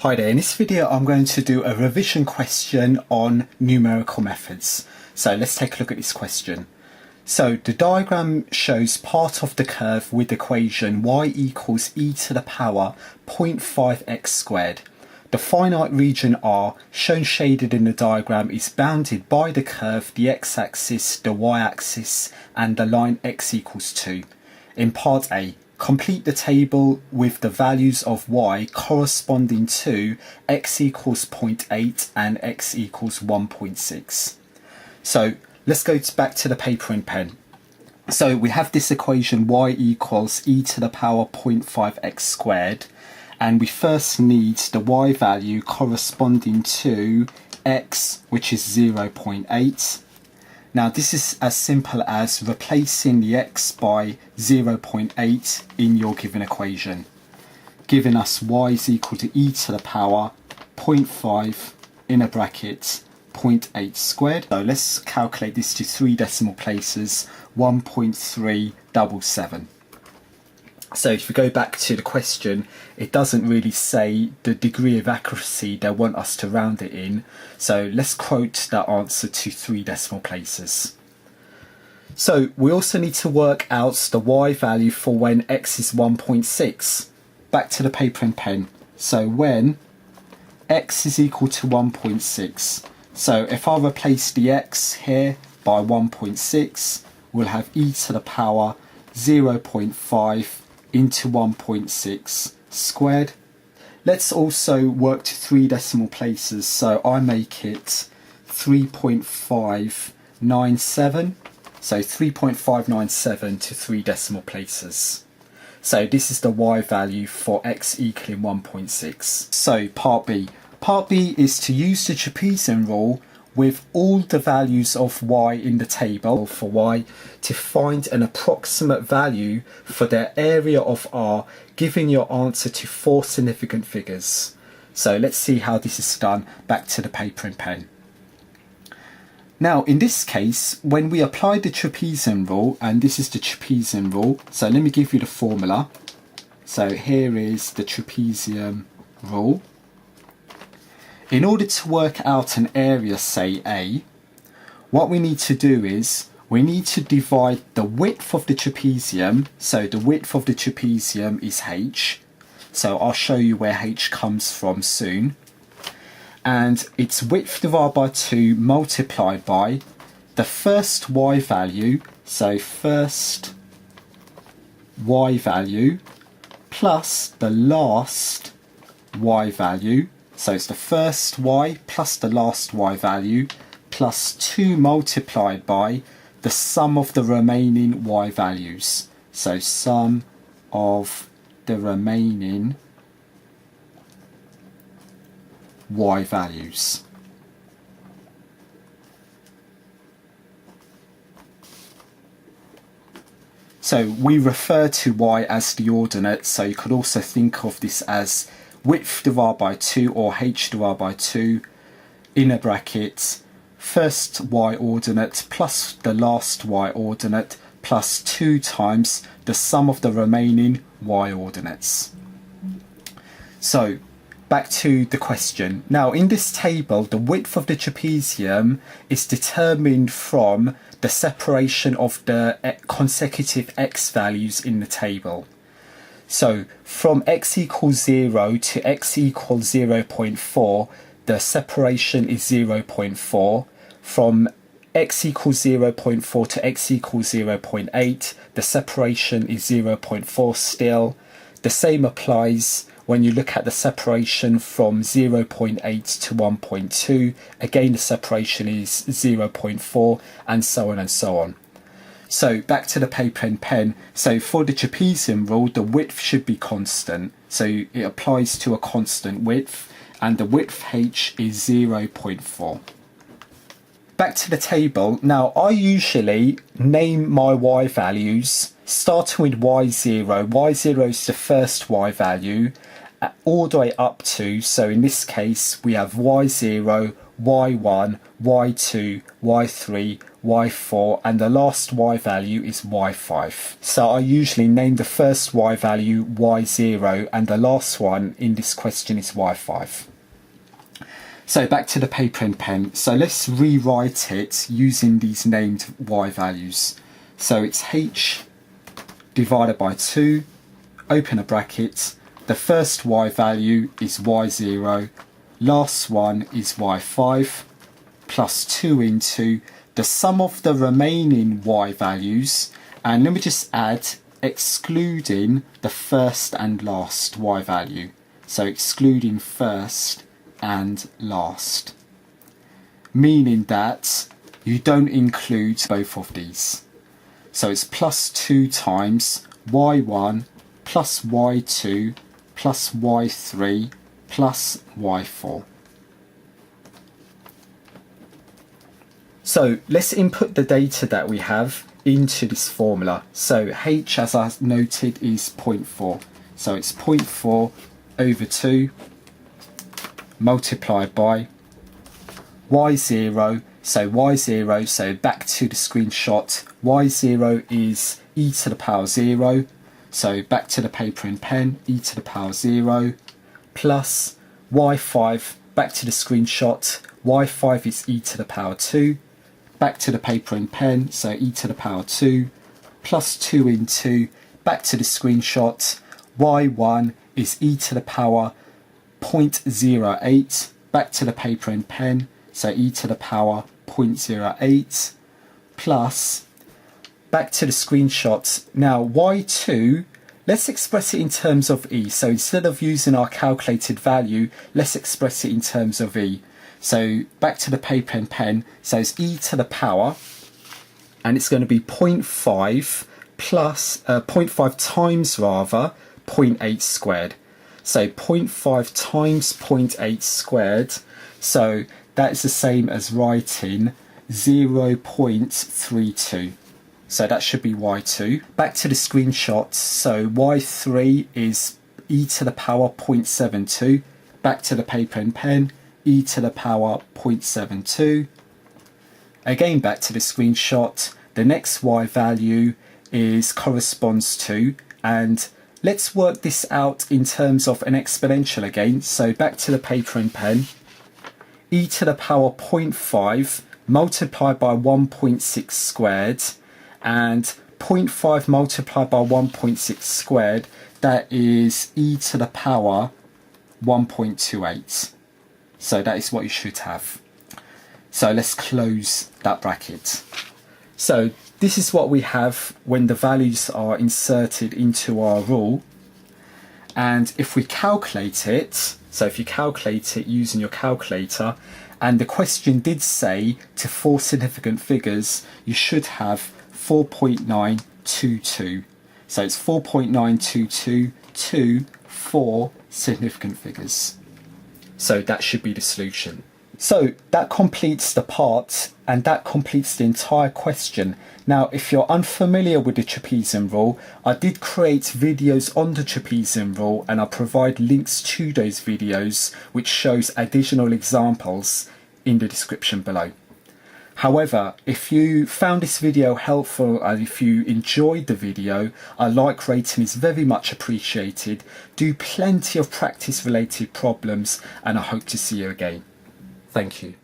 Hi there, in this video I'm going to do a revision question on numerical methods. So let's take a look at this question. So the diagram shows part of the curve with the equation y equals e to the power 0.5x squared. The finite region R, shown shaded in the diagram, is bounded by the curve, the x-axis, the y-axis and the line x equals 2. In part A, complete the table with the values of y corresponding to x equals 0.8 and x equals 1.6. So let's go back to the paper and pen. So we have this equation y equals e to the power 0.5x squared, and we first need the y value corresponding to x, which is 0.8. Now this is as simple as replacing the x by 0.8 in your given equation, giving us y is equal to e to the power 0.5 in a bracket 0.8 squared. So let's calculate this to 3 decimal places, 1.377. So if we go back to the question, it doesn't really say the degree of accuracy they want us to round it in. So let's quote that answer to 3 decimal places. So we also need to work out the y value for when x is 1.6. Back to the paper and pen. So when x is equal to 1.6. So if I replace the x here by 1.6, we'll have e to the power 0.5 into 1.6 squared. Let's also work to 3 decimal places, so I make it 3.597. So 3.597 to 3 decimal places. So this is the y value for x equaling 1.6. So part B. Part B is to use the trapezium rule with all the values of y in the table for y to find an approximate value for their area of R, giving your answer to 4 significant figures. So let's see how this is done. Back to the paper and pen. Now in this case, when we apply the trapezium rule, and this is the trapezium rule, so let me give you the formula. So here is the trapezium rule. In order to work out an area, say A, what we need to do is we need to divide the width of the trapezium. So the width of the trapezium is h. So I'll show you where h comes from soon. And it's width divided by 2 multiplied by the first y value. So first y value plus the last y value. So it's the first y plus the last y value plus 2 multiplied by the sum of the remaining y values. So sum of the remaining y values. So we refer to y as the ordinate, so you could also think of this as width divided by 2 or h divided by 2 in a bracket, first y ordinate plus the last y ordinate plus 2 times the sum of the remaining y ordinates. So back to the question. Now in this table, the width of the trapezium is determined from the separation of the consecutive x values in the table. So from x equals 0 to x equals 0.4, the separation is 0.4. From x equals 0.4 to x equals 0.8, the separation is 0.4 still. The same applies when you look at the separation from 0.8 to 1.2. Again, the separation is 0.4, and so on and so on. So back to the paper and pen. So for the trapezium rule, the width should be constant. So it applies to a constant width, and the width h is 0.4. Back to the table. Now I usually name my y values starting with y0. y0 is the first y value all the way up to, so in this case we have y0, y1, y2, y3, y4, and the last y value is y5. So I usually name the first y value y0 and the last one in this question is y5. So back to the paper and pen. So let's rewrite it using these named y values. So it's h divided by 2, open a bracket, the first y value is y0, last one is y5, plus 2 into the sum of the remaining y values, and let me just add excluding the first and last y value. So excluding first and last, meaning that you don't include both of these. So it's plus 2 times y1 plus y2 plus y3 plus y4. So let's input the data that we have into this formula. So h, as I noted, is 0.4. So it's 0.4 over 2 multiplied by y0. So y0, so back to the screenshot, y0 is e to the power 0. So back to the paper and pen, e to the power 0, plus y5, back to the screenshot, y5 is e to the power 2, back to the paper and pen, so e to the power 2, plus 2 into, back to the screenshot, y1 is e to the power 0.08, back to the paper and pen, so e to the power 0.08, plus, back to the screenshot. Now y2, let's express it in terms of e. So instead of using our calculated value, let's express it in terms of e. So back to the paper and pen, so it's e to the power, and it's going to be 0.5 plus 0.5 times rather 0.8 squared. So 0.5 times 0.8 squared, so that is the same as writing 0.32. So that should be y2. Back to the screenshot, so y3 is e to the power 0.72. Back to the paper and pen, e to the power 0.72. Again back to the screenshot, the next y value corresponds to, and let's work this out in terms of an exponential again. So back to the paper and pen, e to the power 0.5 multiplied by 1.6 squared, and 0.5 multiplied by 1.6 squared, that is e to the power 1.28. So that is what you should have. So let's close that bracket. So this is what we have when the values are inserted into our rule. And if we calculate it, so if you calculate it using your calculator, and the question did say to 4 significant figures, you should have 4.922. So it's 4.922 to 4 significant figures. So that should be the solution. So that completes the part, and that completes the entire question. Now, if you're unfamiliar with the trapezium rule, I did create videos on the trapezium rule, and I'll provide links to those videos which shows additional examples in the description below. However, if you found this video helpful and if you enjoyed the video, a like rating is very much appreciated. Do plenty of practice related problems, and I hope to see you again. Thank you.